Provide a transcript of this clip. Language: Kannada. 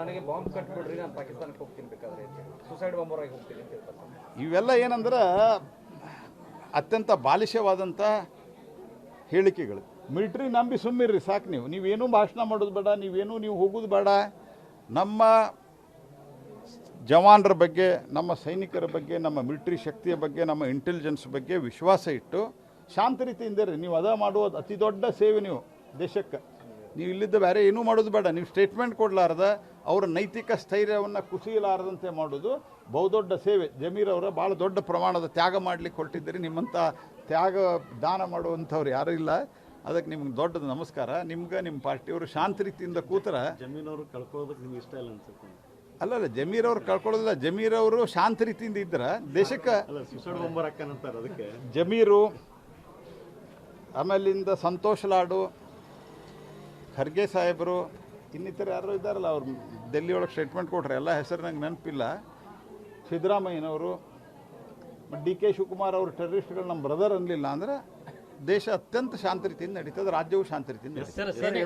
ನನಗೆ ಬಾಂಬ್ ಕಟ್ಬಿಡ್ರಿ, ನಾನು ಪಾಕಿಸ್ತಾನಕ್ಕೆ ಹೋಗ್ತೀನಿ, ಬೇಕಾದ್ರೆ ಸುಸೈಡ್ ಬಾಂಬರ್ ಆಗಿ ಹೋಗ್ತೀನಿ ಅಂತ ಹೇಳ್ತಾರೆ. ಇವೆಲ್ಲ ಏನಂದ್ರೆ ಅತ್ಯಂತ ಬಾಲಿಷ್ಯವಾದಂಥ ಹೇಳಿಕೆಗಳು. ಮಿಲಿಟ್ರಿ ನಂಬಿ ಸುಮ್ಮಿರ್ರಿ ಸಾಕು. ನೀವೇನೂ ಭಾಷಣ ಮಾಡೋದು ಬೇಡ, ನೀವು ಹೋಗೋದು ಬೇಡ. ನಮ್ಮ ಜವಾನರ ಬಗ್ಗೆ, ನಮ್ಮ ಸೈನಿಕರ ಬಗ್ಗೆ, ನಮ್ಮ ಮಿಲಿಟ್ರಿ ಶಕ್ತಿಯ ಬಗ್ಗೆ, ನಮ್ಮ ಇಂಟೆಲಿಜೆನ್ಸ್ ಬಗ್ಗೆ ವಿಶ್ವಾಸ ಇಟ್ಟು ಶಾಂತ ರೀತಿಯಿಂದ ಇರ್ರಿ. ನೀವು ಅದ ಮಾಡುವುದು ಅತಿ ದೊಡ್ಡ ಸೇವೆ. ನೀವು ದೇಶಕ್ಕೆ ನೀವು ಇಲ್ಲಿದ್ದ ಬೇರೆ ಏನೂ ಮಾಡೋದು ಬೇಡ. ನೀವು ಸ್ಟೇಟ್ಮೆಂಟ್ ಕೊಡಲಾರ್ದ ಅವರ ನೈತಿಕ ಸ್ಥೈರ್ಯವನ್ನು ಕುಸಿಯಲಾರದಂತೆ ಮಾಡೋದು ಬಹುದೊಡ್ಡ ಸೇವೆ. ಜಮೀರ್ ಅವರ ಭಾಳ ದೊಡ್ಡ ಪ್ರಮಾಣದ ತ್ಯಾಗ ಮಾಡಲಿಕ್ಕೆ ಹೊರಟಿದ್ದೀರಿ. ನಿಮ್ಮಂಥ ತ್ಯಾಗ ದಾನ ಮಾಡುವಂಥವ್ರು ಯಾರೂ ಇಲ್ಲ. ಅದಕ್ಕೆ ನಿಮ್ಗೆ ದೊಡ್ಡದು ನಮಸ್ಕಾರ. ನಿಮ್ಗೆ ನಿಮ್ಮ ಪಾರ್ಟಿಯವರು ಶಾಂತ ರೀತಿಯಿಂದ ಕೂತರ. ಜಮೀರ್ ಅವರು ಕಳ್ಕೊಳ್ಳೋದಕ್ಕೆ ನಿಮ್ಗೆ ಇಷ್ಟ ಇಲ್ಲ ಅನ್ಸುತ್ತೆ. ಅಲ್ಲಲ್ಲ, ಜಮೀರ್ ಅವ್ರು ಕಳ್ಕೊಳ್ಳೋದಿಲ್ಲ. ಜಮೀರ್ ಅವರು ಶಾಂತ ರೀತಿಯಿಂದ ಇದ್ರೆ ದೇಶಕ್ಕೆ ಸುಸೈಡ್ ಬಾಂಬರ್ ಹಾಕಂತಾರೆ. ಅದಕ್ಕೆ ಜಮೀರು, ಆಮೇಲಿಂದ ಸಂತೋಷ್ ಲಾಡು, ಖರ್ಗೆ ಸಾಹೇಬರು, ಇನ್ನಿತರ ಯಾರು ಇದ್ದಾರಲ್ಲ, ಅವ್ರು ಡೆಲ್ಲಿ ಒಳಗೆ ಸ್ಟೇಟ್ಮೆಂಟ್ ಕೊಟ್ರೆ ಎಲ್ಲ ಹೆಸರು ನಂಗೆ ನೆನಪಿಲ್ಲ. ಸಿದ್ದರಾಮಯ್ಯನವರು, ಡಿ ಕೆ ಶಿವಕುಮಾರ್ ಅವರು ಟೆರರಿಸ್ಟ್ಗಳು ನಮ್ಮ ಬ್ರದರ್ ಅನ್ನಲಿಲ್ಲ ಅಂದ್ರೆ ದೇಶ ಅತ್ಯಂತ ಶಾಂತ ರೀತಿಯಿಂದ ನಡೀತದೆ, ರಾಜ್ಯವು ಶಾಂತ ರೀತಿಯಿಂದ ನಡೀತದೆ.